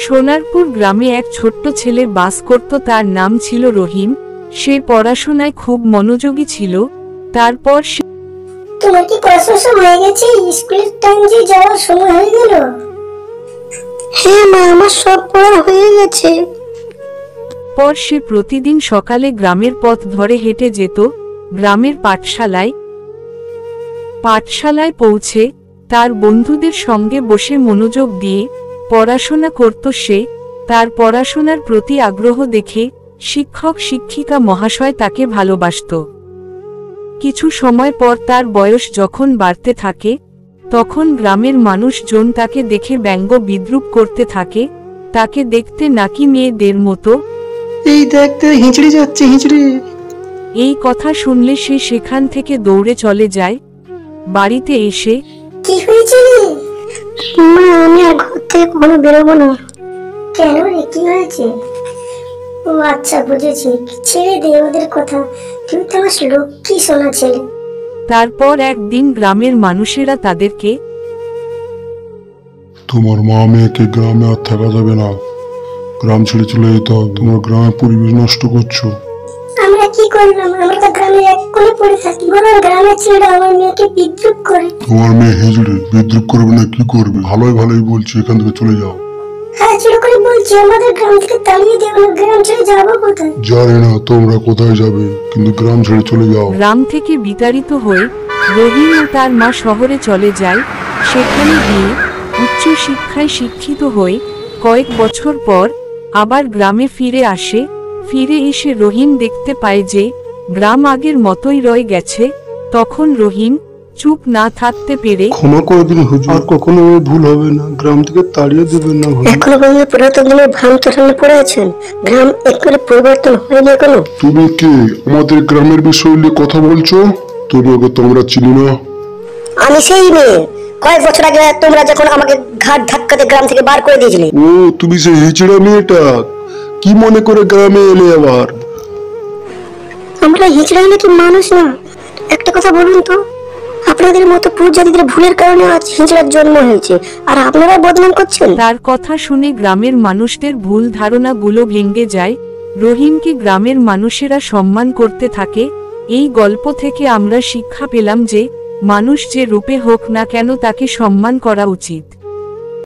সোনারপুর গ্রামে এক ছোট্ট ছেলে বাস করত, তার নাম ছিল রহিম। সে পড়াশোনায় খুব মনোযোগী ছিল। তারপর তোমার কি পড়াশোনা হয়ে গেছে? স্কুলের টাইম যে যাওয়ার সময় হয়ে গেল। হ্যাঁ মা, আমার সব পড়া হয়ে গেছে। পর সে প্রতিদিন সকালে গ্রামের পথ ধরে হেঁটে যেত গ্রামের পাঠশালায় পৌঁছে তার বন্ধুদের সঙ্গে বসে মনোযোগ দিয়ে পড়াশোনা করত সে। তার পড়াশোনার প্রতি আগ্রহ দেখে শিক্ষক শিক্ষিকা মহাশয় তাকে ভালোবাসত। কিছু সময় পর তার বয়স যখন বাড়তে থাকে, তখন গ্রামের মানুষজন তাকে দেখে ব্যঙ্গ বিদ্রূপ করতে থাকে। তাকে দেখতে নাকি মেয়েদের মতো। এই দেখতে হিঁচড়ে যাচ্ছে, হিঁচড়ে। এই কথা শুনলে সে সেখান থেকে দৌড়ে চলে যায়। বাড়িতে এসে কি হয়েছে রে? মা, আমি আর ঘর থেকে কখনো বেরোবো না। কেন রে, কি হয়েছে? ও আচ্ছা, বুঝেছি। ছেড়ে দে ওদের কথা, তুই তো আমার লক্ষ্মী সোনা ছেলে। তারপর একদিন গ্রামের মানুষেরা তাদেরকে, তোমার মা মেয়েকে গ্রামে আর থাকা যাবে না, গ্রাম ছেড়ে চলে যেতে হবে, তোমার গ্রামের পরিবেশ নষ্ট করছো। আমরা কি করলাম? আমরা তো গ্রামের এক কোণে পড়ে থাকি, বরং গ্রামের ছেলেরা আমার মেয়েকে বিদ্রুপ করে। তোমার মেয়ে হিজড়ে, বিদ্রুপ করবে না কি করবে? ভালোই ভালোই বলছি, এখান থেকে চলে যাও। হ্যাঁ, ছোট করে বলছি, আমাদের গ্রাম থেকে তাড়িয়ে দেবো। গ্রাম ছেড়ে যাবো কোথায়? জানি না তোমরা কোথায় যাবে, কিন্তু গ্রাম ছেড়ে চলে যাও। গ্রাম থেকে বিতাড়িত হয়ে রহিম ও তার মা শহরে চলে যায়। সেখানে গিয়ে উচ্চ শিক্ষায় শিক্ষিত হয়ে কয়েক বছর পর আবার গ্রামে ফিরে আসে। ফিরে এসে রহিম দেখতে পায় যে গ্রাম আগের মতোই রয়ে গেছে। তখন রহিম চুপ না থাকতে পেরে, ক্ষমা করে দিন হুজুর, আর কখনো ওই ভুল হবে না, গ্রাম থেকে তাড়িয়ে দেবেন না হুজুর। এখনো পর্যন্ত পুরাতন দিনের ভ্রান্ত ধারণা পড়ে আছেন। গ্রাম একবারে পরিবর্তন হয়নি এখনো। তুমি কে আমাদের গ্রামের বিষয় নিয়ে কথা বলছো? তোমাকে তোমরা চিনি না। আমি সেই মেয়ে, কয়েক বছর আগে তোমরা যখন আমাকে ঘাট ধাক্কাতে গ্রাম থেকে বার করে দিয়েছিলে। ও, তুমি সেই হিজড়া মেয়েটা? কি মনে করে গ্রামে এলে আবার? আমরা হিজড়া নাকি মানুষ না? একটা কথা বলুন তো, আপনাদের মতো প্রজাতিদের ভুলের কারণে আজ হিজড়ার জন্ম হয়েছে, আর আপনারা বদনাম করছেন। তার কথা শুনে গ্রামের মানুষদের ভুল ধারণাগুলো ভেঙে যায়। রহিমকে গ্রামের মানুষেরা সম্মান করতে থাকে। এই গল্প থেকে আমরা শিক্ষা পেলাম যে মানুষ যে রূপে হোক না কেন তাকে সম্মান করা উচিত।